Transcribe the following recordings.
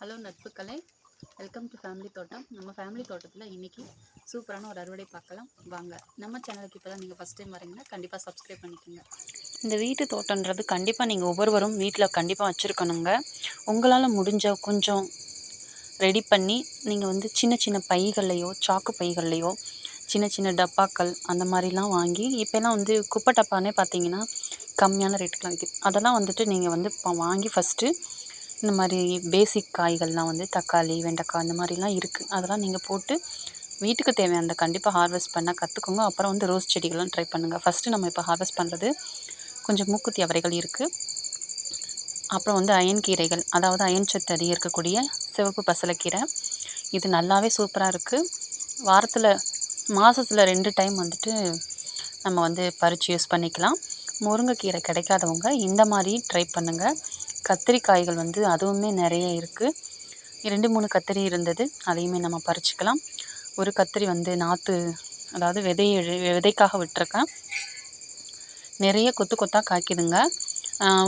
Hello நட்புக்களே, welcome to family தோட்டம். நம்ம family தோட்டத்தில் இன்றைக்கி சூப்பரான ஒரு அறுவடை பார்க்கலாம் வாங்க. நம்ம சேனலுக்கு இப்போ தான் நீங்கள் ஃபஸ்ட் டைம் வரீங்கன்னா கண்டிப்பாக சப்ஸ்கிரைப் பண்ணிக்கோங்க. இந்த வீட்டு தோட்டன்றது கண்டிப்பாக நீங்கள் ஒவ்வொருவரும் வீட்டில் கண்டிப்பாக வச்சுருக்கணுங்க. உங்களால் முடிஞ்ச கொஞ்சம் ரெடி பண்ணி நீங்கள் வந்து சின்ன சின்ன பைகள்லையோ சாக்கு பைகள்லையோ சின்ன சின்ன டப்பாக்கள் அந்த மாதிரிலாம் வாங்கி இப்போலாம் வந்து குப்பை டப்பானே பார்த்தீங்கன்னா கம்மியான ரேட்டுக்கெலாம் விற்கிது. அதெல்லாம் வந்துட்டு நீங்கள் வந்து இப்போ வாங்கி ஃபஸ்ட்டு இந்த மாதிரி பேசிக் காய்கள்லாம் வந்து தக்காளி, வெண்டைக்காய் இந்த மாதிரிலாம் இருக்குது. அதெல்லாம் நீங்கள் போட்டு வீட்டுக்கு தேவையானதை கண்டிப்பாக ஹார்வெஸ்ட் பண்ண கற்றுக்கோங்க. அப்புறம் வந்து ரோஸ் செடிகள்லாம் ட்ரை பண்ணுங்கள். ஃபஸ்ட்டு நம்ம இப்போ ஹார்வெஸ்ட் பண்ணுறது கொஞ்சம் மூக்குத்தி அவரைகள் இருக்குது. அப்புறம் வந்து அயன் கீரைகள், அதாவது அயன் சத்து அதிகம் இருக்கக்கூடிய சிவப்பு பசலைக்கீரை. இது நல்லாவே சூப்பராக இருக்குது. வாரத்தில் மாதத்தில் 2 டைம் வந்துட்டு நம்ம வந்து பறித்து யூஸ் பண்ணிக்கலாம். முருங்கைக்கீரை கிடைக்காதவங்க இந்த மாதிரி ட்ரை பண்ணுங்கள். கத்திரிக்காய்கள் வந்து அதுவுமே நிறைய இருக்குது. 2, 3 கத்திரி இருந்தது, அதையுமே நம்ம பறிச்சுக்கலாம். ஒரு கத்திரி வந்து நாற்று, அதாவது விதைக்காக விட்டுருக்கேன். நிறைய கொத்து கொத்தாக காய்க்குதுங்க.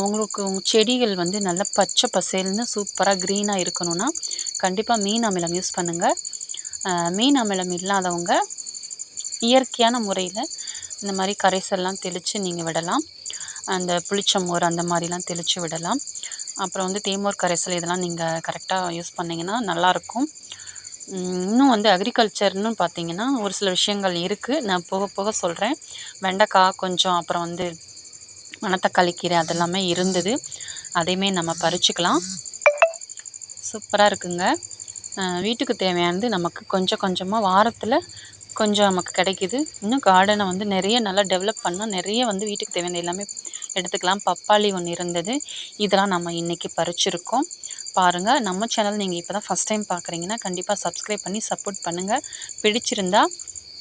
உங்களுக்கு உங்கள் செடிகள் வந்து நல்லா பச்சை பசேல்னு சூப்பராக க்ரீனாக இருக்கணும்னா கண்டிப்பாக மீன் அமிலம் யூஸ் பண்ணுங்கள். மீன் அமிலம் இல்லாதவங்க இயற்கையான முறையில் இந்த மாதிரி கரைசல்லாம் தெளித்து நீங்கள் விடலாம். அந்த புளிச்சமோர் அந்த மாதிரிலாம் தெளித்து விடலாம். அப்புறம் வந்து தேமோர் கரைசல் இதெல்லாம் நீங்கள் கரெக்டாக யூஸ் பண்ணிங்கன்னா நல்லாயிருக்கும். இன்னும் வந்து அக்ரிகல்ச்சர்னு பார்த்தீங்கன்னா ஒரு சில விஷயங்கள் இருக்குது, நான் போக போக சொல்கிறேன். வெண்டைக்காய் கொஞ்சம், அப்புறம் வந்து மணத்தக்காளி கீரை அதெல்லாமே இருந்தது, அதையுமே நம்ம பறிச்சுக்கலாம். சூப்பராக இருக்குங்க. வீட்டுக்கு தேவையானது நமக்கு கொஞ்சம் கொஞ்சமாக வாரத்தில் கொஞ்சம் நமக்கு கிடைக்கிது. இன்னும் கார்டனை வந்து நிறைய நல்லா டெவலப் பண்ணால் நிறைய வந்து வீட்டுக்கு தேவையான எல்லாமே எடுத்துக்கலாம். பப்பாளி ஒன்று இருந்தது, இதெல்லாம் நம்ம இன்றைக்கி பறிச்சிருக்கோம். பாருங்கள், நம்ம சேனல் நீங்கள் இப்போ தான் ஃபஸ்ட் டைம் பார்க்குறீங்கன்னா கண்டிப்பாக சப்ஸ்கிரைப் பண்ணி சப்போர்ட் பண்ணுங்கள். பிடிச்சிருந்தா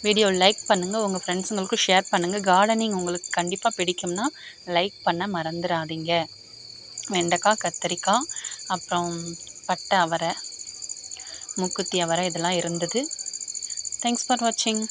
வீடியோ லைக் பண்ணுங்கள், உங்கள் ஃப்ரெண்ட்ஸுங்களுக்கும் ஷேர் பண்ணுங்கள். கார்டனிங் உங்களுக்கு கண்டிப்பாக பிடிக்கும்னா லைக் பண்ண மறந்துடாதீங்க. வெண்டைக்காய், கத்திரிக்காய், அப்புறம் பட்டை அவரை, மூக்குத்தி அவரை இதெல்லாம் இருந்தது. தேங்க்ஸ் ஃபார் வாட்சிங்.